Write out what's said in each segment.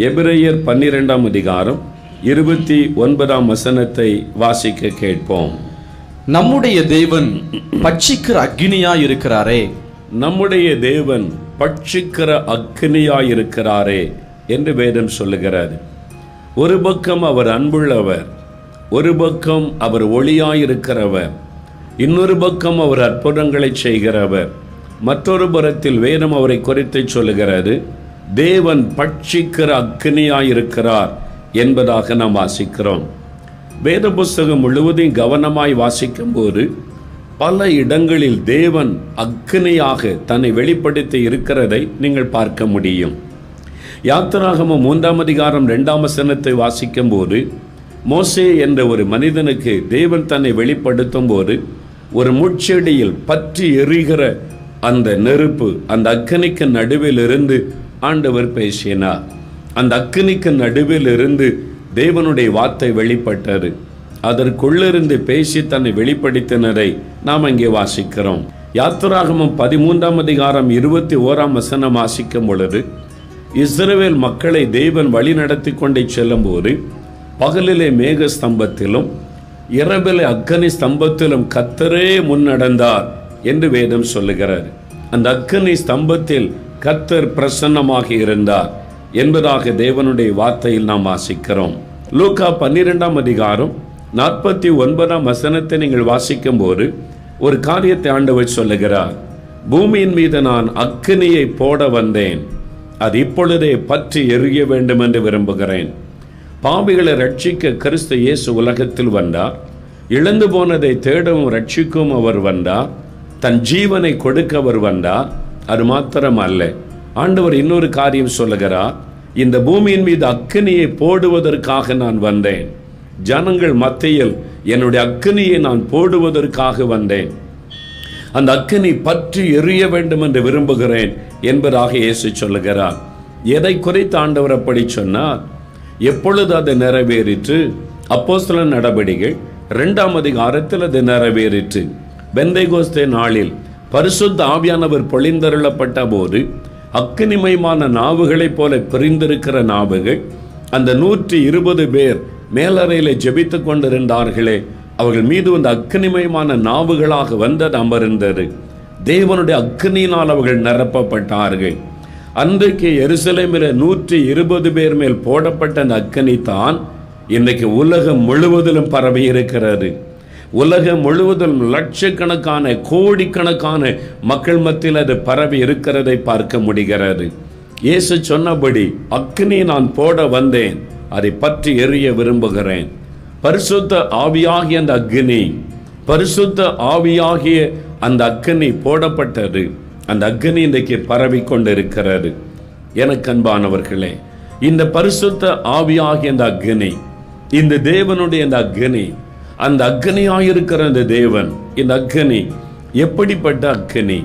எபிரெயர் 12ஆம் அதிகாரம் 29ஆம் வசனத்தை வாசிக்க கேட்போம். நம்முடைய தேவன் பட்சிக்கிற அக்கினியாயிருக்கிறாரே, நம்முடைய தேவன் பட்சிக்கிற அக்கினியாயிருக்கிறாரே என்று வேதம் சொல்லுகிறது. ஒரு பக்கம் அவர் அன்புள்ளவர், ஒரு பக்கம் அவர் ஒளியாயிருக்கிறவர், இன்னொரு பக்கம் அவர் அற்புதங்களை செய்கிறவர். மற்றொரு புறத்தில் வேதம் அவரை குறித்து சொல்லுகிறது, தேவன் பட்சிக்கிற அக்கினியாயிருக்கிறார் என்பதாக நாம் வாசிக்கிறோம். வேத புஸ்தகம் முழுவதையும் கவனமாய் வாசிக்கும் போது பல இடங்களில் தேவன் அக்கினியாக தன்னை வெளிப்படுத்தி இருக்கிறதை நீங்கள் பார்க்க முடியும். யாத்திராகமம் 3ஆம் அதிகாரம் 2ஆம் வசனத்தை வாசிக்கும் போது மோசே என்ற ஒரு மனிதனுக்கு தேவன் தன்னை வெளிப்படுத்தும் போது ஒரு முட்செடியில் பற்றி எரிகிற அந்த நெருப்பு, அந்த அக்கினிக்கு நடுவில் இருந்து ஆண்டவர் பேசினார். அந்த அக்கினிக்கு நடுவில் இருந்து தேவனுடைய வார்த்தை வெளிப்பட்டது. அதற்குள்ளிருந்து பேசி தன்னை வெளிப்படுத்தினதை நாம் அங்கே வாசிக்கிறோம். யாத்திராகமம் 13ஆம் அதிகாரம் 21ஆம் வசனம் வாசிக்கும் பொழுது, இஸ்ரவேல் மக்களை தேவன் வழி நடத்தி கொண்டே செல்லும் போது பகலிலே மேக ஸ்தம்பத்திலும் இரவிலே அக்கினி ஸ்தம்பத்திலும் கர்த்தரே முன்னடந்தார் என்று வேதம் சொல்லுகிறார். அந்த அக்கினி ஸ்தம்பத்தில் கர்த்தர் பிரசன்னமாக இருந்தார் என்பதாக தேவனுடைய வார்த்தையில் நாம் வாசிக்கிறோம். லூக்கா 12ஆம் அதிகாரம் 49ஆம் வசனத்தை நீங்கள் வாசிக்கும் போது ஒரு காரியத்தை ஆண்டவர் சொல்லுகிறார். பூமியின் மீது நான் அக்கினியை போட வந்தேன், அது இப்பொழுதே பற்றி எரிய வேண்டும் என்று விரும்புகிறேன். பாவிகளை ரட்சிக்க கிறிஸ்து இயேசு உலகத்தில் வந்தார். இழந்து போனதை தேடவும் ரட்சிக்கும் அவர் வந்தார். தன் ஜீவனை கொடுக்க அவர் வந்தார். அது மாத்திரம் அல்ல, ஆண்டவர் இன்னொரு காரியம் சொல்லுகிறார், இந்த பூமியின் மீது அக்கினியை போடுவதற்காக நான் வந்தேன். ஜனங்கள் மத்தியில் என்னுடைய அக்கினியை நான் போடுவதற்காக வந்தேன். அந்த அக்கினி பற்றி எரிய வேண்டும் என்று விரும்புகிறேன் என்பதாக இயேசு சொல்லுகிறார். எதை குறித்து ஆண்டவர் அப்படி சொன்னார்? எப்பொழுது அது நிறைவேறிற்று? அப்போஸ்தலர் நடபடிகள் 2ஆம் அதிகாரத்தில் அது நிறைவேறிற்று. பெந்தேகோஸ்தே நாளில் பரிசுத்த ஆவியானவர் பொழிந்தருளப்பட்ட போது அக்கினிமயமான நாவுகளைப் போல பிரிந்திருக்கிற நாவுகள், அந்த 120 பேர் மேலறையிலே ஜெபித்து கொண்டிருந்தார்களே, அவர்கள் மீது அந்த அக்கினிமயமான நாவுகளாக வந்தது அமர்ந்தது. தேவனுடைய அக்கினியினால் அவர்கள் நிரப்பப்பட்டார்கள். அன்றைக்கு எருசலேமில் 120 பேர் மேல் போடப்பட்ட அந்த அக்கினி தான் இன்றைக்கு உலகம் முழுவதிலும் பரவி இருக்கிறது. உலகம் முழுவதும் லட்சக்கணக்கான கோடிக்கணக்கான மக்கள் மத்தியில் அது பரவி இருக்கிறதை பார்க்க முடிகிறது. இயேசு சொன்னபடி அக்கினி நான் போட வந்தேன், அதை பற்றி எரிய விரும்புகிறேன். பரிசுத்த ஆவியாகிய அந்த அக்கினி, பரிசுத்த ஆவியாகிய அந்த அக்கினி போடப்பட்டது. அந்த அக்கினி இன்றைக்கு பரவி கொண்டிருக்கிறது. எனக்கு அன்பானவர்களே, இந்த பரிசுத்த ஆவியாகிய அந்த அக்கினி, இந்த தேவனுடைய அந்த அக்கினி, அந்த அக்கினியாயிருக்கிற அந்த தேவன், இந்த அக்கினி எப்படிப்பட்ட அக்கினி?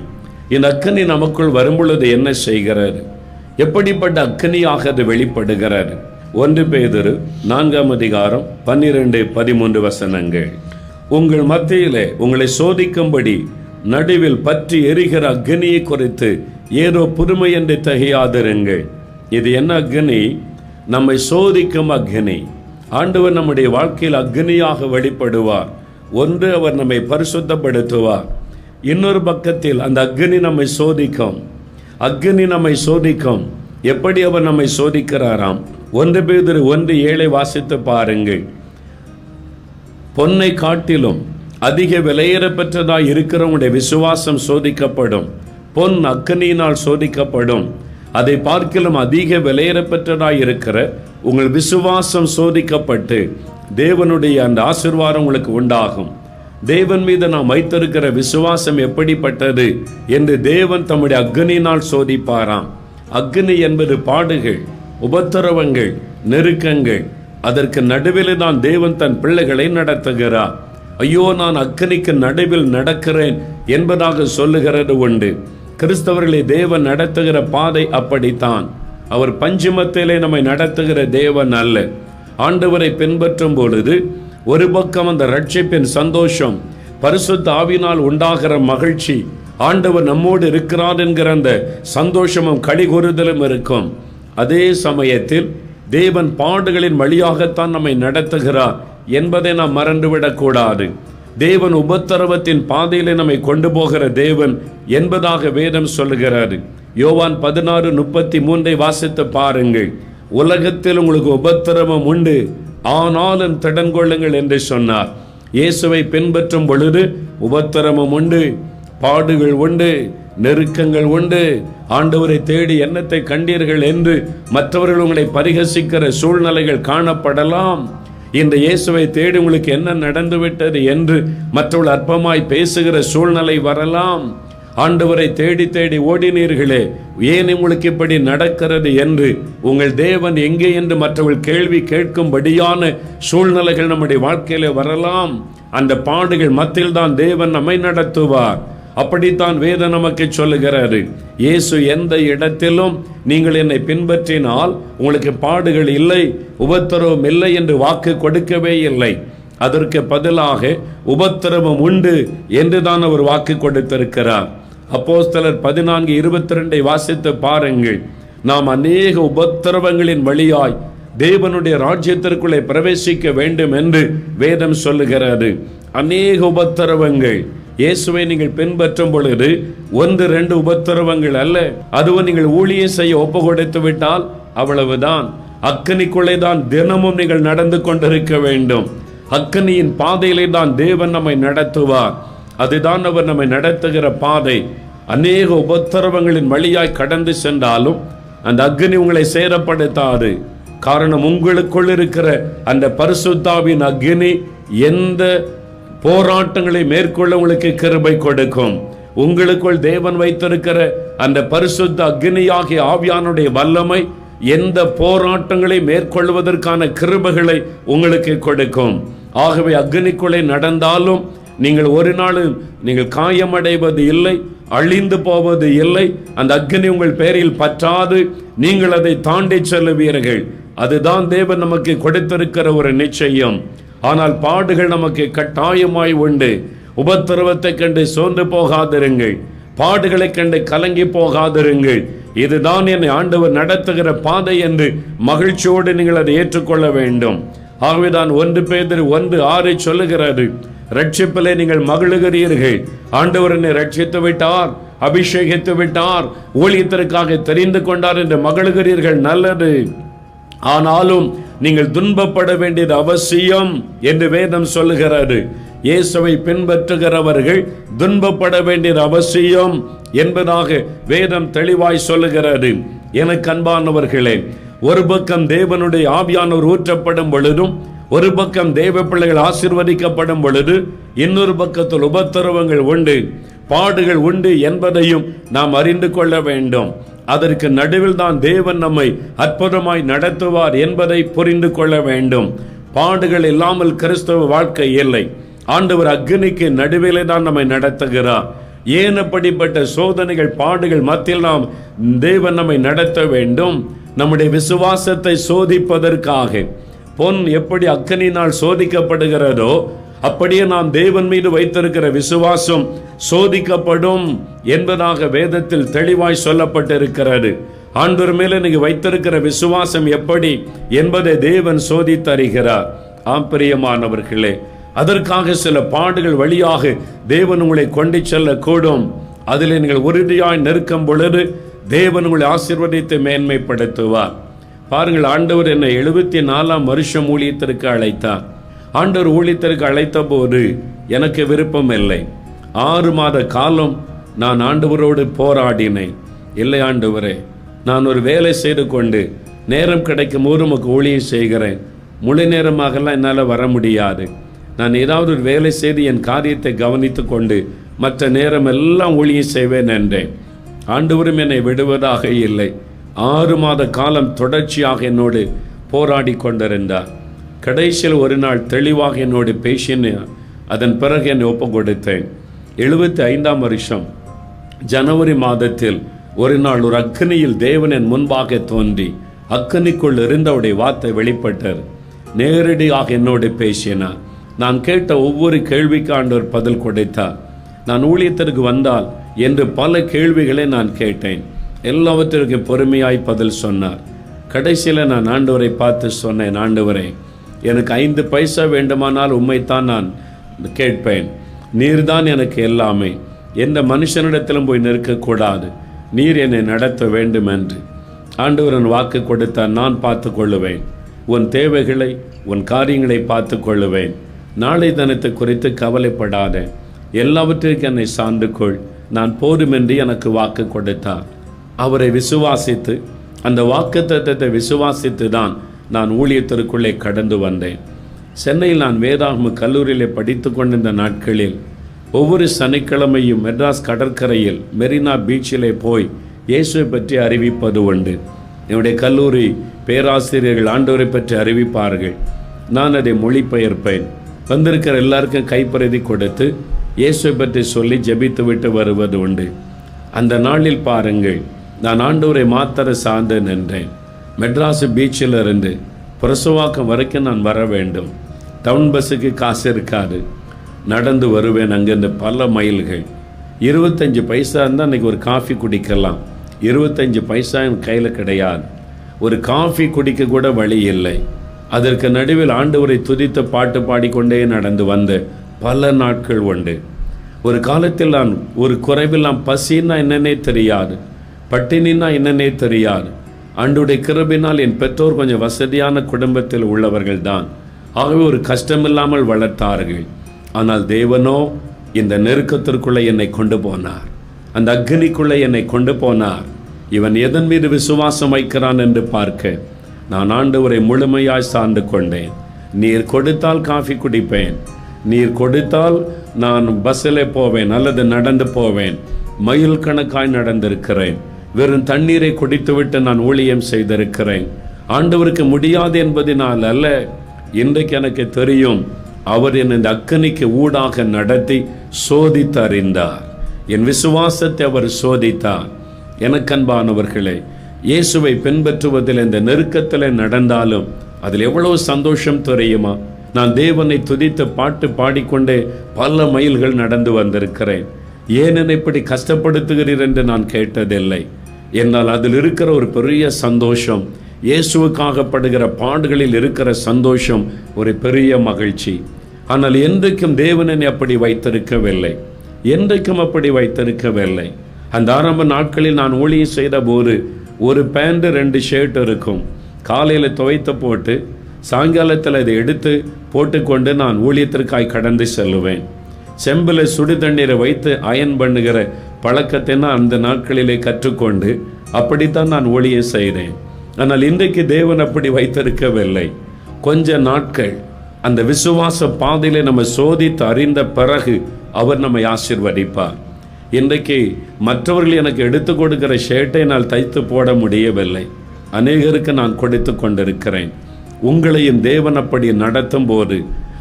இந்த அக்கினி நமக்குள் வரும்பொழுது என்ன செய்கிறது? எப்படிப்பட்ட அக்கினியாக அது வெளிப்படுகிறது? 1 பேதுரு 4ஆம் அதிகாரம் 12-13 வசனங்கள். உங்கள் மத்தியிலே உங்களை சோதிக்கும்படி நடுவில் பற்றி எரிகிற அக்கினியை குறித்து ஏதோ புதுமை என்று திகையாதிருங்கள். இது என்ன அக்கினி? நம்மை சோதிக்கும் அக்கினி. ஆண்டவர் நம்முடைய வாழ்க்கையில் அக்கினியாக வெளிப்படுவார். ஒன்று, அவர் நம்மை பரிசுத்தப்படுத்துவார். இன்னொரு பக்கத்தில் அந்த அக்கினி நம்மை சோதிக்கும். அக்கினி நம்மை சோதிக்கும். எப்படி அவர் நம்மை சோதிக்கிறாராம்? 1 பேதுரு 1:7 வாசித்து பாருங்கள். பொன்னை காட்டிலும் அதிக விலையேற பெற்றதாய் இருக்கிறவங்களுடைய விசுவாசம் சோதிக்கப்படும். பொன் அக்கினியினால் சோதிக்கப்படும். அதை பார்க்கிலும் அதிக விலையேற பெற்றதாய் இருக்கிற உங்கள் விசுவாசம் சோதிக்கப்பட்டு தேவனுடைய அந்த ஆசீர்வாதம் உங்களுக்கு உண்டாகும். தேவன் மீது நாம் வைத்திருக்கிற விசுவாசம் எப்படிப்பட்டது என்று தேவன் தம்முடைய அக்கினியினால் சோதிப்பாராம். அக்கினி என்பது பாடுகள், உபத்திரவங்கள், நெருக்கங்கள். அதற்கு நடுவில் தான் தேவன் தன் பிள்ளைகளை நடத்துகிறார். ஐயோ, நான் அக்கினிக்கு நடுவில் நடக்கிறேன் என்பதாக சொல்லுகிறது உண்டு. கிறிஸ்தவர்களை தேவன் நடத்துகிற பாதை அப்படித்தான். அவர் பஞ்சுமத்திலே நம்மை நடத்துகிற தேவன் அல்ல. ஆண்டவரை பின்பற்றும் பொழுது ஒரு பக்கம் அந்த ரட்சிப்பின் சந்தோஷம், பரிசுத்த ஆவியினால் உண்டாகிற மகிழ்ச்சி, ஆண்டவர் நம்மோடு இருக்கிறார் என்கிற அந்த சந்தோஷமும் கலிகூறுதலும் இருக்கும். அதே சமயத்தில் தேவன் பாடுகளின் வழியாகத்தான் நம்மை நடத்துகிறார் என்பதை நாம் மறந்துவிடக்கூடாது. தேவன் உபத்திரவத்தின் பாதையிலே நம்மை கொண்டு போகிற தேவன் என்பதாக வேதம் சொல்லுகிறாரு. யோவான் 16:33 வாசித்து பாருங்கள். உலகத்தில் உங்களுக்கு உபத்திரவம் உண்டு, ஆனாலும் திடன் கொள்ளுங்கள் என்று சொன்னார். இயேசுவை பின்பற்றும் பொழுது உபத்திரவம் உண்டு, பாடுகள் உண்டு, நெருக்கங்கள் உண்டு. ஆண்டவரை தேடி என்னத்தை கண்டீர்கள் என்று மற்றவர்கள் உங்களை பரிகசிக்கிற சூழ்நிலைகள் காணப்படலாம். இந்த இயேசுவை தேடி உங்களுக்கு என்ன நடந்துவிட்டது என்று மற்றவர்கள் அற்பமாய் பேசுகிற சூழ்நிலை வரலாம். ஆண்டவரை தேடி தேடி ஓடினீர்களே, ஏன் உங்களுக்கு இப்படி நடக்கிறது என்று உங்கள் தேவன் எங்கே என்று மற்றவர்கள் கேள்வி கேட்கும்படியான சூழ்நிலைகள் நம்முடைய வாழ்க்கையில வரலாம். அந்த பாடுகள் மத்தியில் தான் தேவன் நம்மை நடத்துவார். அப்படித்தான் வேதம் நமக்கு சொல்லுகிறாரு. இயேசு எந்த இடத்திலும் நீங்கள் என்னை பின்பற்றினால் உங்களுக்கு பாடுகள் இல்லை, உபத்திரவம் இல்லை என்று வாக்கு கொடுக்கவே இல்லை. அதற்கு பதிலாக உபத்திரவம் உண்டு என்றுதான் அவர் வாக்கு கொடுத்திருக்கிறார். அப்போஸ்தலர் 14:22 வாசித்து பாருங்கள். நாம் அநேக உபத்திரவங்களின் வழியாய் தேவனுடைய ராஜ்யத்திற்குள்ளே பிரவேசிக்க வேண்டும் என்று வேதம் சொல்லுகிறது. அநேக உபத்திரவங்கள். இயேசுவை நீங்கள் பின்பற்றும் பொழுது 1-2 உபத்திரவங்கள் அல்ல. அதுவும் நீங்கள் ஊழியம் செய்ய ஒப்பு கொடுத்து விட்டால் அவ்வளவுதான். அக்கினிக்குள்ளே தான் தினமும் நீங்கள் நடந்து கொண்டிருக்க வேண்டும். அக்கினியின் பாதையிலே தான் தேவன் நம்மை நடத்துவார். அதுதான் அவர் நம்மை நடத்துகிற பாதை. அநேக உபத்திரவங்களின் வழியாய் கடந்து சென்றாலும் அந்த அக்கினி உங்களை சேரப்படுத்தாது. காரணம், உங்களுக்குள் இருக்கிற அந்த பரிசுத்தாவின் அக்கினி எந்த போராட்டங்களை மேற்கொள்ள உங்களுக்கு கிருபை கொடுக்கும். உங்களுக்குள் தேவன் வைத்திருக்கிற அந்த பரிசுத்த அக்கினியாகிய ஆவியானுடைய வல்லமை எந்த போராட்டங்களை மேற்கொள்வதற்கான கிருபைகளை உங்களுக்கு கொடுக்கும். ஆகவே அக்கினிக்குள்ளே நடந்தாலும் நீங்கள் ஒரு நாளும் நீங்கள் காயமடைவது இல்லை, அழிந்து போவது இல்லை. அந்த அக்கினி உங்கள் பேரில் பற்றாது, நீங்கள் அதை தாண்டி செல்லுவீர்கள். அதுதான் தேவன் நமக்கு கொடுத்திருக்கிற ஒரு நிச்சயம். ஆனால் பாடுகள் நமக்கு கட்டாயமாய் உண்டு. உபத்திரவத்தை கண்டு சோர்ந்து போகாதிருங்கள், பாடுகளை கண்டு கலங்கி போகாதிருங்கள். இதுதான் என்னை ஆண்டவர் நடத்துகிற பாதை என்று மகிழ்ச்சியோடு நீங்கள் அதை ஏற்றுக்கொள்ள வேண்டும். ஆகவேதான் 1 பேதுரு 1:6 சொல்லுகிறது, ரட்சிப்பிலே நீங்கள் மகிழுகிறீர்கள். ஆண்டவர் என்னை ரட்சித்து விட்டார், அபிஷேகித்து விட்டார், ஊழியத்திற்காக தெரிந்து கொண்டார் என்று மகிழுகிறீர்கள், நல்லது. ஆனாலும் நீங்கள் துன்பப்பட வேண்டியது அவசியம் என்று வேதம் சொல்லுகிறது. இயேசுவை பின்பற்றுகிறவர்கள் துன்பப்பட வேண்டியது அவசியம் என்பதாக வேதம் தெளிவாய் சொல்லுகிறது. எனக்கு அன்பானவர்களே, ஒரு பக்கம் தேவனுடைய ஆவியானவர் ஊற்றப்படும் பொழுதும், ஒரு பக்கம் தேவ பிள்ளைகள் ஆசீர்வதிக்கப்படும் பொழுது, இன்னொரு பக்கத்தில் உபத்திரவங்கள் உண்டு, பாடுகள் உண்டு என்பதையும் நாம் அறிந்து கொள்ள வேண்டும். அதற்கு நடுவில் தான் தேவன் நம்மை அற்புதமாய் நடத்துவார் என்பதை புரிந்து கொள்ள வேண்டும். பாடுகள் இல்லாமல் கிறிஸ்தவ வாழ்க்கை இல்லை. ஆண்டவர் அக்னிக்கு நடுவிலே தான் நம்மை நடத்துகிறார். ஏன் அப்படிப்பட்ட சோதனைகள் பாடுகள் மத்தியில் நாம் தேவன் நம்மை நடத்த வேண்டும்? நம்முடைய விசுவாசத்தை சோதிப்பதற்காக. பொன் எப்படி அக்னியினால் சோதிக்கப்படுகிறதோ அப்படியே நாம் தேவன் மீது வைத்திருக்கிற விசுவாசம் சோதிக்கப்படும் என்பதாக வேதத்தில் தெளிவாய் சொல்லப்பட்டிருக்கிறது. ஆண்டவர் மேல நீங்க வைத்திருக்கிற விசுவாசம் எப்படி என்பதை தேவன் சோதித்தருகிறார். பிரியமானவர்களே, அதற்காக சில பாடுகள் வழியாக தேவன் உங்களை கொண்டு செல்லக்கூடும். அதில் நீங்கள் உறுதியாய் நிற்கும் பொழுது தேவன் உங்களை ஆசீர்வதித்து மேன்மைப்படுத்துவார். பாருங்கள், ஆண்டவர் என்னை 74ஆம் வருஷம் ஊழியத்திற்கு அழைத்தார். ஆண்டவர் ஊழியத்திற்கு அழைத்த போது எனக்கு விருப்பம் இல்லை. 6 மாத காலம் நான் ஆண்டவரோடு போராடினேன். இல்லை ஆண்டவரே, நான் ஒரு வேலை செய்து கொண்டு நேரம் கிடைக்கும் போது உமக்கு ஊழியம் செய்கிறேன். முழு நேரமாகலாம் என்னால் வர முடியாது. நான் ஏதாவது ஒரு வேலை செய்து என் காரியத்தை கவனித்து கொண்டு மற்ற நேரம் எல்லாம் ஊழியம் செய்வேன் என்றேன். ஆண்டவரும் என்னை விடுவதாக இல்லை. 6 மாத காலம் தொடர்ச்சியாக என்னோடு போராடி கொண்டிருந்தார். கடைசியில் ஒரு நாள் தெளிவாக என்னோடு பேசினேன். அதன் பிறகு என்னை ஒப்பு கொடுத்தேன். 75ஆம் வருஷம் ஜனவரி மாதத்தில் ஒரு நாள் ஒரு அக்னியில் தேவன் என் முன்பாக தோன்றி அக்னிக்குள் இருந்தவுடைய வார்த்தை வெளிப்பட்டார். நேரடியாக என்னோடு பேசினார். நான் கேட்ட ஒவ்வொரு கேள்விக்கு ஆண்டவர் பதில் கொடுத்தார். நான் ஊழியத்திற்கு வந்தால் என்று பல கேள்விகளை நான் கேட்டேன். எல்லாவற்றிற்கும் பொறுமையாய் பதில் சொன்னார். கடைசியில் நான் ஆண்டவரை பார்த்து சொன்னேன், ஆண்டவரே, எனக்கு 5 பைசா வேண்டுமானால் உம்மைத்தான் நான் கேட்பேன். நீர்தான் எனக்கு எல்லாமே. எந்த மனுஷனிடத்திலும் போய் நிற்கக்கூடாது. நீர் என்னை நடத்த வேண்டும் என்று ஆண்டவரன் வாக்கு கொடுத்தார். நான் பார்த்து கொள்ளுவேன். உன் தேவைகளை, உன் காரியங்களை பார்த்து கொள்ளுவேன். நாளை தினத்தை குறித்து கவலைப்படாத, எல்லாவற்றிற்கும் என்னை சார்ந்து கொள், நான் போதும் என்று எனக்கு வாக்கு கொடுத்தார். அவரை விசுவாசித்து, அந்த வாக்கு தத்தத்தை விசுவாசித்து தான் நான் ஊழியத்திற்குள்ளே கடந்து வந்தேன். சென்னையில் நான் வேதாகம கல்லூரியிலே படித்து கொண்டிருந்த நாட்களில் ஒவ்வொரு சனிக்கிழமையும் மெட்ராஸ் கடற்கரையில் மெரினா பீச்சிலே போய் இயேசுவை பற்றி அறிவிப்பது உண்டு. என்னுடைய கல்லூரி பேராசிரியர்கள் ஆண்டவரை பற்றி அறிவிப்பார்கள். நான் அதை மொழிபெயர்ப்பேன். வந்திருக்கிற எல்லாருக்கும் கைப்பறதி கொடுத்து இயேசுவை பற்றி சொல்லி ஜெபித்து விட்டு வருவது உண்டு. அந்த நாளில் பாருங்கள், நான் ஆண்டவரை மாத்திர சார்ந்து நின்றேன். மெட்ராஸ் பீச்சில் இருந்து பிரசவாக்கம் வரைக்கும் நான் வர வேண்டும். டவுன் பஸ்ஸுக்கு காசு இருக்காது. நடந்து வருவேன். அங்கேருந்து பல மைல்கள். 25 பைசா இருந்தால் அன்றைக்கி ஒரு காஃபி குடிக்கலாம். 25 பைசா என் கையில் கிடையாது. ஒரு காஃபி குடிக்க கூட வழி இல்லை. அதற்கு நடுவில் ஆண்டவரை துதித்து பாட்டு பாடிக்கொண்டே நடந்து வந்த பல நாட்கள் உண்டு. ஒரு காலத்தில் நான் ஒரு குறைவில்லாம், பசின்னா என்னன்னே தெரியாது, பட்டினின்னா என்னன்னே தெரியாது. ஆண்டவருடைய கிருபையினால் என் பெற்றோர் கொஞ்சம் வசதியான குடும்பத்தில் உள்ளவர்கள் தான். ஆகவே ஒரு கஷ்டமில்லாமல் வளர்த்தார்கள். ஆனால் தேவனோ இந்த நெருக்கத்திற்குள்ளே என்னை கொண்டு போனார். அந்த அக்னிக்குள்ளே என்னை கொண்டு போனார். இவன் எதன் மீது விசுவாசம் வைக்கிறான் என்று பார்க்க நான் ஆண்டவரை முழுமையாய் சார்ந்து கொண்டேன். நீர் கொடுத்தால் காஃபி குடிப்பேன், நீர் கொடுத்தால் நான் பஸ்ஸில் போவேன் அல்லது நடந்து போவேன். மைல் கணக்காய் நடந்திருக்கிறேன். வெறும் தண்ணீரை குடித்துவிட்டு நான் ஊழியம் செய்திருக்கிறேன். ஆண்டவருக்கு முடியாது என்பதினால் அல்ல, இன்றைக்கு எனக்கு தெரியும், அவர் என்னை இந்த அக்கனிக்கு ஊடாக நடத்தி சோதித்து அறிந்தார். என் விசுவாசத்தை அவர் சோதித்தார். எனக்கு அன்பானவர்களே, இயேசுவை பின்பற்றுவதில் இந்த நெருக்கத்தில் நடந்தாலும் அதில் எவ்வளவு சந்தோஷம் தெரியுமா? நான் தேவனை துதித்து பாட்டு பாடிக்கொண்டே பல மைல்கள் நடந்து வந்திருக்கிறேன். ஏன் என்னை இப்படி கஷ்டப்படுத்துகிறீர் என்று நான் கேட்டதில்லை. என்னால் அதில் இருக்கிற ஒரு பெரிய சந்தோஷம், இயேசுவுக்காக படுகிற பாடுகளில் இருக்கிற சந்தோஷம் ஒரு பெரிய மகிழ்ச்சி. ஆனால் என்றைக்கும் தேவனை அப்படி வைத்திருக்கவில்லை. என்றைக்கும் அப்படி வைத்திருக்கவில்லை. அந்த ஆரம்ப நாட்களில் நான் ஊழியம் செய்த போது ஒரு பேண்ட் 2 ஷர்ட் இருக்கும். காலையில் துவைத்து போட்டு சாயங்காலத்தில் அதை எடுத்து போட்டுக்கொண்டு நான் ஊழியத்திற்காய் கடந்து செல்லுவேன். செம்பில் சுடு தண்ணீரை வைத்து அயன் பண்ணுகிற பழக்கத்தை நான் அந்த நாட்களிலே கற்றுக்கொண்டு அப்படித்தான் நான் ஊழியம் செய்தேன். ஆனால் இன்றைக்கு தேவன் அப்படி வைத்திருக்கவில்லை. கொஞ்ச நாட்கள் அந்த விசுவாச பாதையிலே நம்ம சோதித்து அறிந்த பிறகு அவர் நம்மை ஆசீர்வதிப்பார். இன்றைக்கு மற்றவர்கள் எனக்கு எடுத்து கொடுக்கிற ஷர்ட்டை நான் தைத்து போட முடியவில்லை. அநேகருக்கு நான் கொடுத்து கொண்டிருக்கிறேன். உங்களையும் தேவன் அப்படி நடத்தும் போது,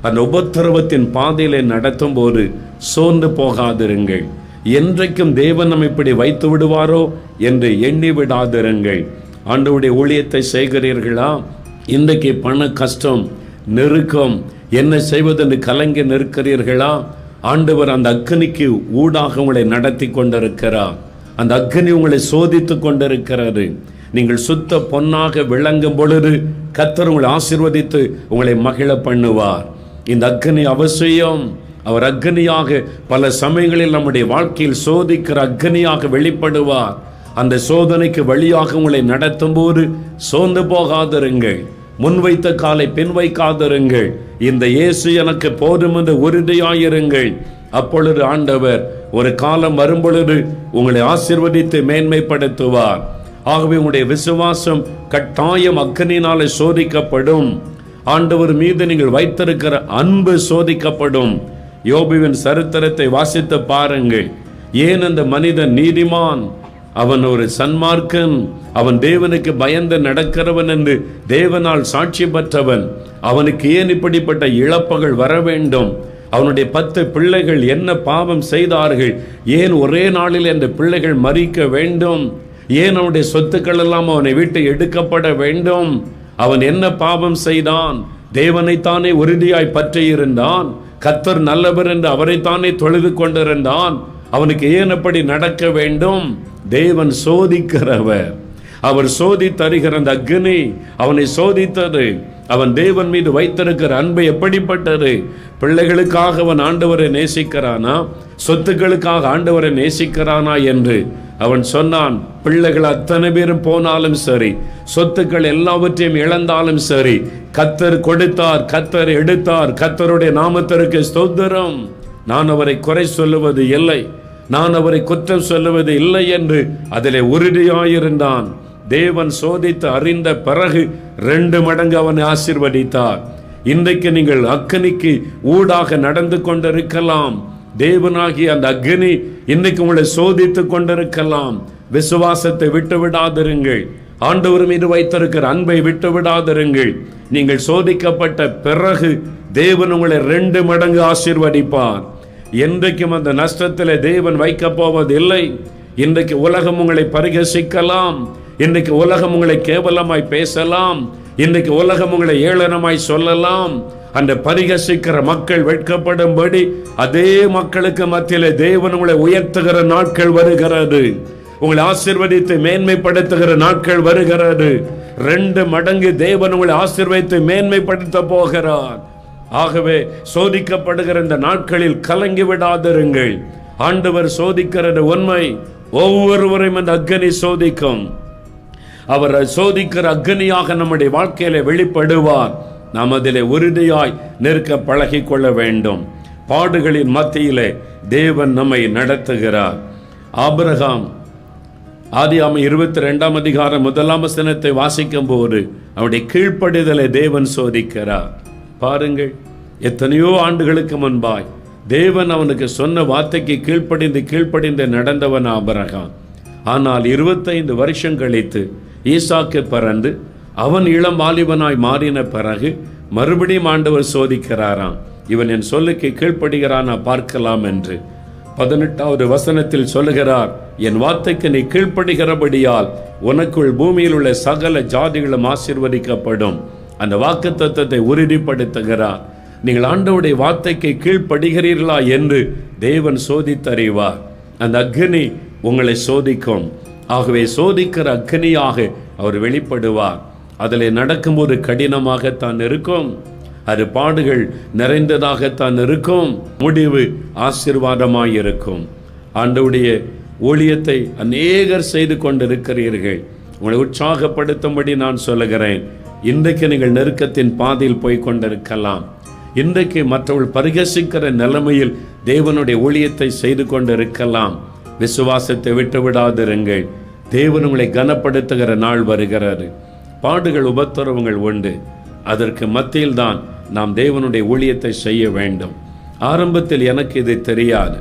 அந்த உபத்திரவத்தின் பாதையிலே நடத்தும் போது சோர்ந்து போகாதிருங்கள். என்றைக்கும் தேவன் நம்ம இப்படி வைத்து விடுவாரோ என்று எண்ணி விடாதிருங்கள். ஆண்டவருடைய ஊழியத்தை செய்கிறீர்களா? இன்றைக்கு பண கஷ்டம், நெருக்கம், என்ன செய்வதென்று கலங்கி நிற்கிறீர்களா? ஆண்டவர் அந்த அக்னிக்கு ஊடாக உங்களை நடத்தி கொண்டிருக்கிறார். அந்த அக்னி உங்களை சோதித்து கொண்டிருக்கிறது. நீங்கள் சுத்த பொன்னாக விளங்கும் பொழுது கர்த்தர் உங்களை ஆசீர்வதித்து உங்களை மகிழ பண்ணுவார். இந்த அக்னி அவசியம். அவர் அக்னியாக பல சமயங்களில் நம்முடைய வாழ்க்கையில் சோதிக்கிற அக்னியாக வெளிப்படுவார். அந்த சோதனைக்கு வழியாக உங்களை நடத்தும் போது சோர்ந்து போகாதிருங்கள். முன்வைத்த காலை பின் வைக்காதிருங்கள். இந்த இயேசு எனக்கு போதும் என்று உறுதியாயிருங்கள். அப்பொழுது ஆண்டவர் ஒரு காலம் வரும்பொழுது உங்களை ஆசீர்வதித்து மேன்மைப்படுத்துவார். ஆகவே உங்களுடைய விசுவாசம் கட்டாயம் அக்னியினாலே சோதிக்கப்படும். ஆண்டவர் மீது நீங்கள் வைத்திருக்கிற அன்பு சோதிக்கப்படும். யோபுவின் சரித்திரத்தை வாசித்து பாருங்கள். ஏன் அந்த மனிதன் நீதிமான், அவன் ஒரு சன்மார்க்கன், அவன் தேவனுக்கு பயந்து நடக்கிறவன் என்று தேவனால் சாட்சி பெற்றவன், அவனுக்கு ஏன் இப்படிப்பட்ட இழப்புகள் வர வேண்டும்? அவனுடைய 10 பிள்ளைகள் என்ன பாவம் செய்தார்கள்? ஏன் ஒரே நாளில் அந்த பிள்ளைகள் மரிக்க வேண்டும்? ஏன் அவனுடைய சொத்துக்கள் எல்லாம் அவனை விட்டு எடுக்கப்பட வேண்டும்? அவன் என்ன பாவம் செய்தான்? தேவனைத்தானே உறுதியாய் பற்றியிருந்தான். கர்த்தர் நல்லவர் என்று அவரைத்தானே தொழுது கொண்டிருந்தான். அவனுக்கு ஏன் அப்படி நடக்க வேண்டும்? தேவன் சோதிக்கிறவர். அவர் சோதித்தருகிற அந்த அக்னி அவனை சோதித்தது. அவன் தேவன் மீது வைத்திருக்கிற அன்பு எப்படிப்பட்டது? பிள்ளைகளுக்காக அவன் ஆண்டவரை நேசிக்கிறானா, சொத்துக்களுக்காக ஆண்டவரை நேசிக்கிறானா என்று அவன் சொன்னான். பிள்ளைகள் அத்தனை பேரும் போனாலும் சரி, சொத்துக்கள் எல்லாவற்றையும் இழந்தாலும் சரி, கர்த்தர் கொடுத்தார், கர்த்தர் எடுத்தார். கர்த்தருடைய நாமத்திற்கு ஸ்தோத்திரம். நான் அவரை குறை சொல்லுவது இல்லை, நான் அவரை குற்றம் சொல்லுவது இல்லை என்று அதிலே உறுதியாயிருந்தான். தேவன் சோதித்து அறிந்த பிறகு 2 மடங்கு அவனை ஆசீர்வதித்தார். இன்றைக்கு நீங்கள் அக்னிக்கு ஊடாக நடந்து கொண்டிருக்கலாம். தேவனாகிய அந்த அக்னி இன்னைக்கு உங்களை சோதித்து கொண்டிருக்கலாம். விசுவாசத்தை விட்டு விடாதிருங்கள். ஆண்டவர் மீது வைத்திருக்கிற அன்பை விட்டு விடாதிருங்கள். நீங்கள் சோதிக்கப்பட்ட பிறகு தேவன் உங்களை 2 மடங்கு ஆசீர்வதிப்பார். என்றைக்கும் அந்த நஷ்டத்தில் தேவன் வைக்க போவதில்லை. இன்றைக்கு உலகம் உங்களை பரிகசிக்கலாம், இன்றைக்கு உலகம் உங்களை கேவலமாய் பேசலாம், இன்றைக்கு உலகம் உங்களை ஏளனமாய் சொல்லலாம். அந்த பரிகசிக்கிற மக்கள் வெட்கப்படும்படி அதே மக்களுக்கு மத்தியிலே தேவன் உங்களை உயர்த்துகிற நாட்கள் வருகிறது. உங்களை ஆசீர்வதித்து மேன்மைப்படுத்துகிற நாட்கள் வருகிறது. 2 மடங்கு தேவன் உங்களை ஆசீர்வதித்து மேன்மைப்படுத்த போகிறார். ஆகவே சோதிக்கப்படுகிற இந்த நாட்களில் கலங்கி விடாதிருங்கள். ஆண்டவர் சோதிக்கிறது உண்மை. ஒவ்வொருவரையும் அந்த அக்னி சோதிக்கும். அவர் சோதிக்கிற அக்னியாக நம்முடைய வாழ்க்கையில வெளிப்படுவார். நாம் அதிலே உறுதியாய் நிற்க பழகி கொள்ள வேண்டும். பாடுகளின் மத்தியிலே தேவன் நம்மை நடத்துகிறார். ஆபிரகாம் ஆதியாகமம் 22ஆம் அதிகாரம் 1ஆம் வசனத்தை வாசிக்கும் போது அவருடைய கீழ்ப்படிதலை தேவன் சோதிக்கிறார். பாருங்கள், எத்தனையோ ஆண்டுகளுக்கு முன்பாய் தேவன் அவனுக்கு சொன்ன வார்த்தைக்கு கீழ்ப்படிந்து நடந்தவன் ஆபிரகாம். ஆனால் 25 வருஷம் கழித்து ஈசாக்கு பிறந்து அவன் இளம் வாலிபனாய் மாறின பிறகு மறுபடியும் ஆண்டவர் சோதிக்கிறாராம். இவன் என் சொல்லுக்கு கீழ்ப்படுகிறானா பார்க்கலாம் என்று 18வது வசனத்தில் சொல்லுகிறார், என் வார்த்தைக்கு நீ கீழ்ப்படுகிறபடியால் உனக்குள் பூமியில் உள்ள சகல ஜாதிகளும் ஆசீர்வதிக்கப்படும். அந்த வாக்குத்தத்தத்தை உறுதிப்படுத்துகிறார். நீங்கள் ஆண்டவருடைய வார்த்தைக்கு கீழ்ப்படுகிறீர்களா என்று தேவன் சோதித்தறிவார். அந்த அக்னி உங்களை சோதிக்கும். ஆகவே சோதிக்கிற அக்னியாக அவர் வெளிப்படுவார். அதில் நடக்கும்போது கடினமாகத்தான் இருக்கும், அது பாடுகள் நிறைந்ததாகத்தான் இருக்கும், முடிவு ஆசீர்வாதமாயிருக்கும். ஆண்டவருடைய ஊழியத்தை அநேகர் செய்து கொண்டிருக்கிறீர்கள். உங்களை உற்சாகப்படுத்தும்படி நான் சொல்லுகிறேன். இன்றைக்கு நீங்கள் நெருக்கத்தின் பாதையில் போய் கொண்டிருக்கலாம். இன்றைக்கு மற்றவர்கள் பரிகசிக்கிற நிலைமையில் தேவனுடைய ஊழியத்தை செய்து கொண்டிருக்கலாம். விசுவாசத்தை விட்டு விடாதிருங்கள். தேவன் உங்களை கனப்படுத்துகிற நாள் வருகிறது. பாடுகள் உபத்திரவங்கள் உண்டு. அதற்கு மத்தியில் தான் நாம் தேவனுடைய ஊழியத்தை செய்ய வேண்டும். ஆரம்பத்தில் எனக்கு இது தெரியாது.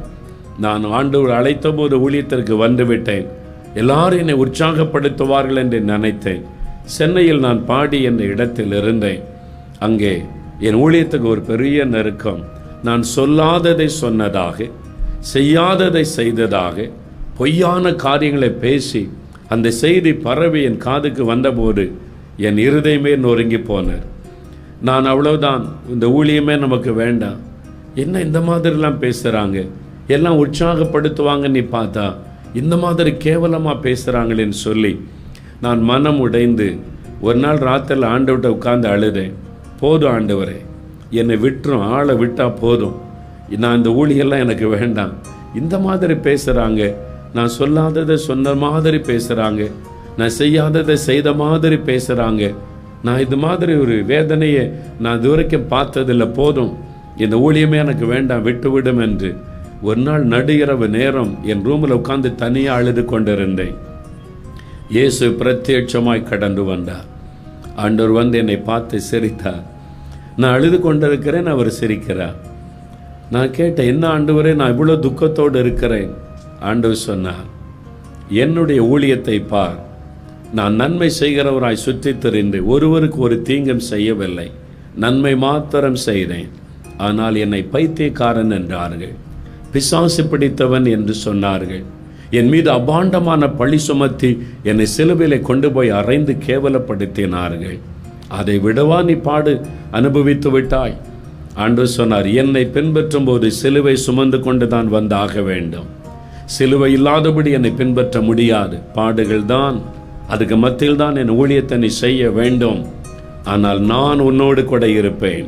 நான் ஆண்டவர் அழைத்த போது ஊழியத்திற்கு வந்துவிட்டேன். எல்லாரும் என்னை உற்சாகப்படுத்துவார்கள் என்று நினைத்தேன். சென்னையில் நான் பாடி என்ற இடத்தில் இருந்தேன். அங்கே என் ஊழியத்துக்கு ஒரு பெரிய நெருக்கம். நான் சொல்லாததை சொன்னதாக, செய்யாததை செய்ததாக, பொய்யான காரியங்களை பேசி அந்த செய்தி பரவி என் காதுக்கு வந்தபோது என் இருதயமே நொறுங்கி போனார். நான் அவ்வளவுதான், இந்த ஊழியமே நமக்கு வேண்டாம், என்ன இந்த மாதிரிலாம் பேசுகிறாங்க, எல்லாம் உற்சாகப்படுத்துவாங்க, நீ பார்த்தா இந்த மாதிரி கேவலமாக பேசுகிறாங்களேன்னு சொல்லி நான் மனம் உடைந்து ஒரு நாள் ராத்திரில் ஆண்டவர்கிட்ட உட்கார்ந்து அழுதேன். போதும் ஆண்டவரே, என்னை விட்டுரும், ஆளை விட்டால் போதும், நான் இந்த ஊழியெல்லாம் எனக்கு வேண்டாம். இந்த மாதிரி பேசுகிறாங்க, நான் சொல்லாததை சொன்ன மாதிரி பேசுகிறாங்க, நான் செய்யாததை செய்த மாதிரி பேசுகிறாங்க, நான் இது மாதிரி ஒரு வேதனையை நான் இதுவரைக்கும் பார்த்ததில்லை, போதும், இந்த ஊழியமே எனக்கு வேண்டாம், விட்டுவிடும் என்று ஒரு நாள் நடுஇரவு நேரம் என் ரூமில் உட்கார்ந்து தனியாக அழுது கொண்டிருந்தேன். இயேசு பிரத்யட்சமாய் கடந்து வந்தார். ஆண்டவர் வந்து என்னை பார்த்து சிரித்தார். நான் அழுது கொண்டிருக்கிறேன், அவர் சிரிக்கிறார். நான் கேட்டேன், என்ன ஆண்டவரே, நான் இவ்வளோ துக்கத்தோடு இருக்கிறேன். ஆண்டவர் சொன்னார், என்னுடைய ஊழியத்தை பார், நான் நன்மை செய்கிறவராய் சுற்றி திரிந்து ஒருவருக்கு ஒரு தீங்கும் செய்யவில்லை, நன்மை மாத்திரம் செய்தேன். ஆனால் என்னை பைத்தியக்காரன் என்றார்கள், பிசாசு பிடித்தவன் என்று சொன்னார்கள். என் மீது அபாண்டமான பழி சுமத்தி என்னை சிலுவையிலே கொண்டு போய் அறைந்து கேவலப்படுத்தினார்கள். அதை விடவா நீ பாடு அனுபவித்து விட்டாய்? ஆண்டவர் சொன்னார், என்னை பின்பற்றும் போது சிலுவை சுமந்து கொண்டு தான் வந்தாக வேண்டும். சிலுவை இல்லாதபடி என்னை பின்பற்ற முடியாது. பாடுகள் தான், அதுக்கு மத்தியில் தான் என் ஊழியத்தை நீ செய்ய வேண்டும். ஆனால் நான் உன்னோடு கூட இருப்பேன்.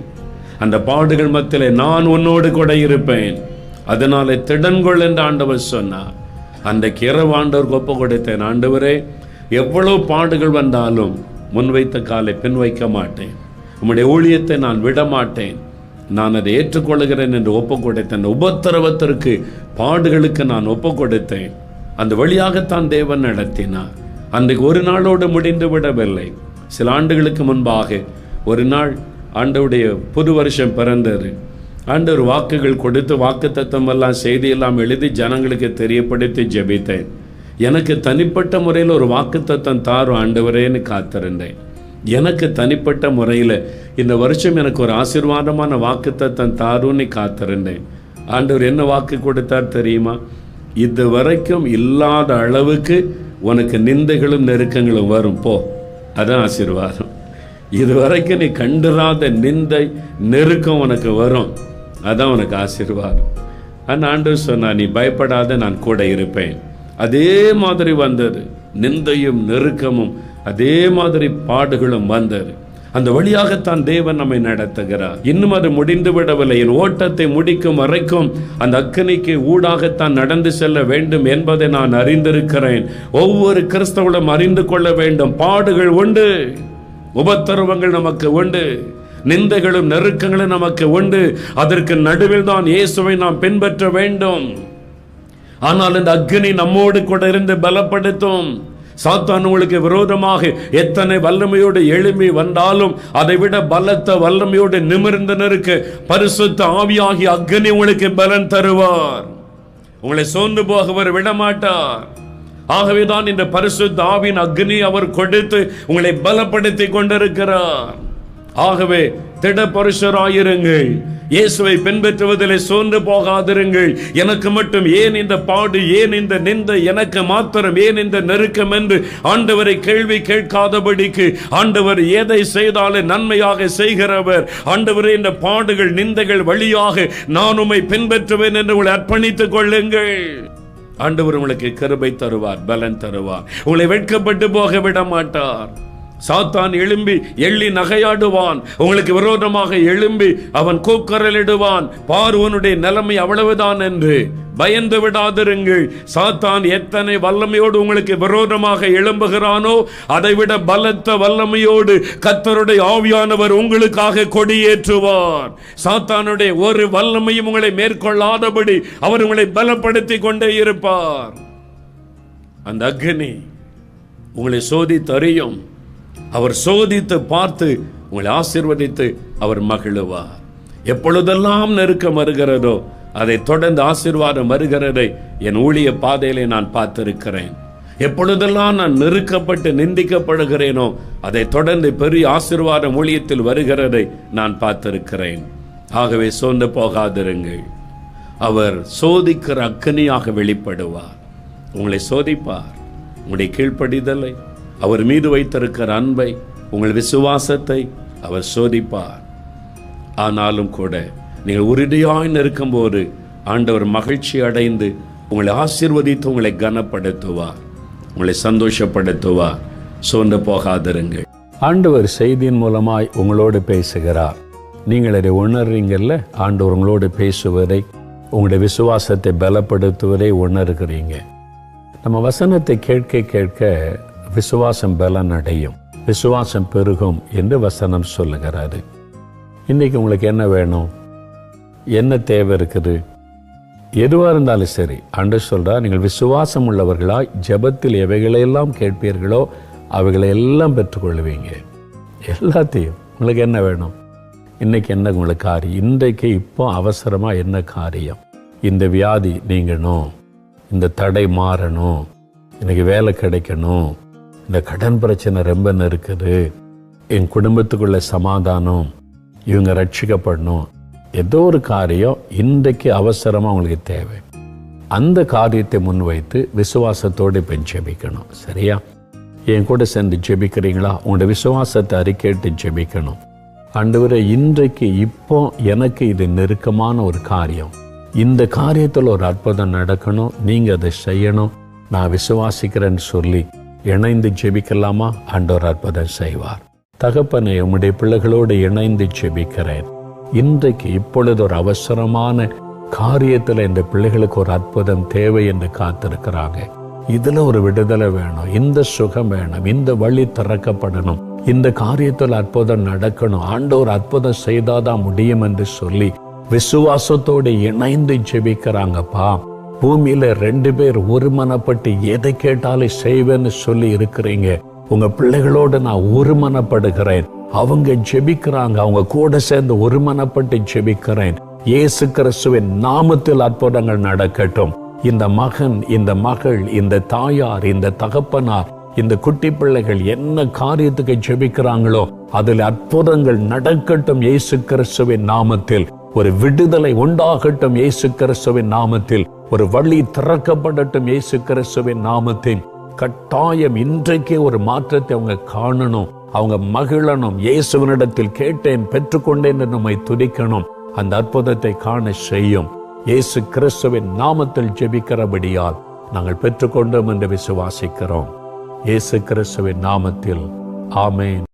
அந்த பாடுகள் மத்தியிலே நான் உன்னோடு கூட இருப்பேன். அதனாலே திடன்கொள் என்று ஆண்டவர் சொன்னார். அன்றைக்கு இரவு ஆண்டவருக்கு ஒப்பு கொடுத்தேன். ஆண்டவரே, எவ்வளவு பாடுகள் வந்தாலும் முன்வைத்த காலை பின் வைக்க மாட்டேன். உம்முடைய ஊழியத்தை நான் விட மாட்டேன். நான் அதை ஏற்றுக்கொள்கிறேன் என்று ஒப்பு கொடுத்தேன். உபத்திரவத்திற்கு, பாடுகளுக்கு நான் ஒப்பு கொடுத்தேன். அந்த வழியாகத்தான் தேவன் நடத்தினார். அன்றைக்கு ஒரு நாளோடு முடிந்து விடவில்லை. சில ஆண்டுகளுக்கு முன்பாக ஒரு நாள் ஆண்டவருடைய புது வருஷம் பிறந்தது. ஆண்டவர் வாக்குகள் கொடுத்து வாக்குத்தத்தம் எல்லாம் செய்தியெல்லாம் எழுதி ஜனங்களுக்கு தெரியப்படுத்தி ஜெபித்தேன். எனக்கு தனிப்பட்ட முறையில் ஒரு வாக்குத்தத்தம் தாரும் ஆண்டவரேன்னு காத்திருந்தேன். எனக்கு தனிப்பட்ட முறையில் இந்த வருஷம் எனக்கு ஒரு ஆசீர்வாதமான வாக்குத்தத்தம் தாருன்னு காத்திருந்தேன். ஆண்டவர் என்ன வாக்கு கொடுத்தார் தெரியுமா? இது வரைக்கும் இல்லாத அளவுக்கு உனக்கு நிந்தைகளும் நெருக்கங்களும் வரும், போ, அதான் ஆசீர்வாதம். இது வரைக்கும் நீ கண்டிராத நிந்தை நெருக்கம் உனக்கு வரும், அதான் உனக்கு ஆசீர்வாதம். ஆனால் ஆண்டவர் சொன்னார், நீ பயப்படாத, நான் கூட இருப்பேன். அதே மாதிரி வந்தது. நிந்தையும் நெருக்கமும் அதே மாதிரி பாடுகளும் வந்தது. அந்த வழியாகத்தான் தேவன் நம்மை நடத்துகிறார். இன்னும் அது முடிந்து விடவில்லை. என் ஓட்டத்தை முடிக்கும் வரைக்கும் அந்த அக்கினிக்கு ஊடாகத்தான் நடந்து செல்ல வேண்டும் என்பதை நான் அறிந்திருக்கிறேன். ஒவ்வொரு கிறிஸ்தவனும் அறிந்து கொள்ள வேண்டும். பாடுகள் உண்டு, உபத்திரவங்கள் நமக்கு உண்டு, நிந்தைகளும் நெருக்கங்களும் நமக்கு உண்டு. அதற்கு நடுவில் தான் இயேசுவை நாம் பின்பற்ற வேண்டும். ஆனால் இந்த அக்கினி நம்மோடு கூட இருந்து பலப்படுத்தும். சாத்தான் உங்களுக்கு விரோதமாக எத்தனை வல்லமையோடு எழும்பி வந்தாலும் அதை விட பலத்த வல்லமையோடு நிமிர்ந்து நிற்க பரிசுத்த ஆவியாகி அக்கினி உங்களுக்கு பலன் தருவார். உங்களை சோர்ந்து போக அவர் விடமாட்டார். ஆகவேதான் இந்த பரிசுத்த ஆவியின் அக்னி அவர் கொடுத்து உங்களை பலப்படுத்தி கொண்டிருக்கிறார். ஆகவே திடபரிசுராயிருங்கள். இயேசுவை பின்பற்றுவதிலே சோர்ந்து போகாதிருங்கள். எனக்கு மட்டும் ஏன் இந்த பாடு, ஏன் இந்த நிந்தை, எனக்கு மாத்திரம் ஏன் இந்த நெருக்கம் என்று ஆண்டவரை கேள்வி கேட்காதபடிக்கு, ஆண்டவர் எதை செய்தாலும் நன்மையாக செய்கிறவர். ஆண்டவரே, இந்த பாடுகள் நிந்தைகள் வழியாக நான் உம்மை பின்பற்றுவேன் என்று உங்களை அர்ப்பணித்துக் கொள்ளுங்கள். ஆண்டவர் உங்களுக்கு கிருபை தருவார், பலன் தருவார். உங்களை வெட்கப்பட்டு போக விட மாட்டார். சாத்தான் எழும்பி எள்ளி நகையாடுவான். உங்களுக்கு விரோதமாக எழும்பி அவன் கூக்குரலிடுவான். பார்வனுடைய நிலைமை அவ்வளவுதான் என்று பயந்து விடாதிருங்கள். சாத்தான் எத்தனை வல்லமையோடு உங்களுக்கு விரோதமாக எழும்புகிறானோ அதைவிட பலத்த வல்லமையோடு கர்த்தருடைய ஆவியானவர் உங்களுக்காக கொடியேற்றுவார். சாத்தானுடைய ஒரு வல்லமையும் உங்களை மேற்கொள்ளாதபடி அவர் உங்களை பலப்படுத்தி கொண்டே இருப்பார். அந்த அக்னி உங்களை சோதித்தறியும். அவர் சோதித்து பார்த்து உங்களை ஆசீர்வதித்து அவர் மகிழுவார். எப்பொழுதெல்லாம் நெருக்கம் வருகிறதோ அதை தொடர்ந்து ஆசீர்வாதம் வருகிறதை என் ஊழிய பாதையிலே நான் பார்த்திருக்கிறேன். எப்பொழுதெல்லாம் நான் நெருக்கப்பட்டு நிந்திக்கப்படுகிறேனோ அதை தொடர்ந்து பெரிய ஆசீர்வாதம் ஊழியத்தில் வருகிறதை நான் பார்த்திருக்கிறேன். ஆகவே சோர்ந்து போகாதிருங்கள். அவர் சோதிக்கிற அக்கினியாக வெளிப்படுவார். உங்களை சோதிப்பார். உங்களுடைய கீழ்ப்படிதலை, அவர் மீது வைத்திருக்கிற அன்பை, உங்கள் விசுவாசத்தை அவர் சோதிப்பார். ஆனாலும் கூட நீங்கள் உறுதியாய் இருக்கும்போது ஆண்டவர் மகிழ்ச்சி அடைந்து உங்களை ஆசீர்வதித்து உங்களை கனப்படுத்துவார், உங்களை சந்தோஷப்படுத்துவார். சோர்ந்து போகாதிருங்கள். ஆண்டவர் செய்தியின் மூலமாய் உங்களோடு பேசுகிறார். நீங்கள் அதை உணர்றீங்கல்ல? ஆண்டவர் உங்களோடு பேசுவதை, உங்களுடைய விசுவாசத்தை பலப்படுத்துவதை உணர்கிறீங்க. நம்ம வசனத்தை கேட்க கேட்க விசுவாசம் பலன் அடையும், விசுவாசம் பெருகும் என்று வசனம் சொல்லுகிறாரு. இன்னைக்கு உங்களுக்கு என்ன வேணும்? என்ன தேவை இருக்குது? எதுவாக இருந்தாலும் சரி, ஆண்டவர் சொல்றார், நீங்கள் விசுவாசம் உள்ளவர்களாய் ஜெபத்தில் எவைகளையெல்லாம் கேட்பீர்களோ அவைகளை எல்லாம் பெற்றுக்கொள்வீங்க. எல்லாத்தையும். உங்களுக்கு என்ன வேணும்? இன்னைக்கு என்ன உங்களுக்கு காரியம்? இன்றைக்கு இப்போ அவசரமாக என்ன காரியம்? இந்த வியாதி நீங்கணும், இந்த தடை மாறணும், எனக்கு வேலை கிடைக்கணும், இந்த கடன் பிரச்சனை ரொம்ப இருக்குது, என் குடும்பத்துக்குள்ள சமாதானம், இவங்க ரட்சிக்கப்படணும். ஏதோ ஒரு காரியம் இன்றைக்கு அவசரமாக உங்களுக்கு தேவை. அந்த காரியத்தை முன்வைத்து விசுவாசத்தோடு இப்போ ஜெபிக்கணும். சரியா? என் கூட சேர்ந்து ஜெபிக்கிறீங்களா? உங்களோட விசுவாசத்தை அறிக்கையிட்டு ஜெபிக்கணும். ஆண்டவரே, இன்றைக்கு இப்போ எனக்கு இது நெருக்கமான ஒரு காரியம், இந்த காரியத்தில் ஒரு அற்புதம் நடக்கணும், நீங்கள் அதை செய்யணும், நான் விசுவாசிக்கிறேன்னு சொல்லி இணைந்து ஜெபிக்கலாமா? ஆண்டவர் அற்புதம் செய்வார். தகப்பனே, உம்முடைய பிள்ளைகளோடு இணைந்து ஜெபிக்கிறேன். இன்றைக்கு இப்பொழுது ஒரு அவசரமான காரியத்தில் இந்த பிள்ளைகளுக்கு ஒரு அற்புதம் தேவை என்று காத்திருக்கிறாங்க. இதுல ஒரு விடுதலை வேணும், இந்த சுகம் வேணும், இந்த வழி திறக்கப்படணும், இந்த காரியத்தில் அற்புதம் நடக்கணும், ஆண்டவர் அற்புதம் செய்தாதான் முடியும் என்று சொல்லி விசுவாசத்தோடு இணைந்து ஜெபிக்கிறாங்கப்பா. பூமியில 2 பேர் ஒருமனப்பட்டு எதை கேட்டாலும் செய்வேன்னு சொல்லி இருக்கிறீங்க. உங்க பிள்ளைகளோடு நான் ஒருமனப்படுகிறேன். அவங்க ஜெபிக்கிறாங்க, அவங்க கூட சேர்ந்து ஒருமனப்பட்டு ஜெபிக்கிறேன். இயேசு கிறிஸ்துவின் நாமத்தில் அற்புதங்கள் நடக்கட்டும். இந்த மகன், இந்த மகள், இந்த தாயார், இந்த தகப்பனார், இந்த குட்டி பிள்ளைகள் என்ன காரியத்துக்கு ஜெபிக்கிறாங்களோ அதில் அற்புதங்கள் நடக்கட்டும் இயேசு கிறிஸ்துவின் நாமத்தில். ஒரு விடுதலை உண்டாகட்டும் இயேசு கிறிஸ்துவின் நாமத்தில். ஒரு வழி திறக்கப்படட்டும் இயேசு கிறிஸ்துவின் நாமத்தில். கட்டாயம் இன்றைக்கே ஒரு மாற்றத்தை அவங்க காணணும், அவங்க மகிழணும். இயேசுவினிடத்தில் கேட்டேன், பெற்றுக்கொண்டேன் என்று நம்மை துதிக்கணும். அந்த அற்புதத்தை காண செய்யும். இயேசு கிறிஸ்துவின் நாமத்தில் ஜெபிக்கிறபடியால் நாங்கள் பெற்றுக்கொண்டோம் என்று விசுவாசிக்கிறோம். இயேசு கிறிஸ்துவின் நாமத்தில் ஆமென்.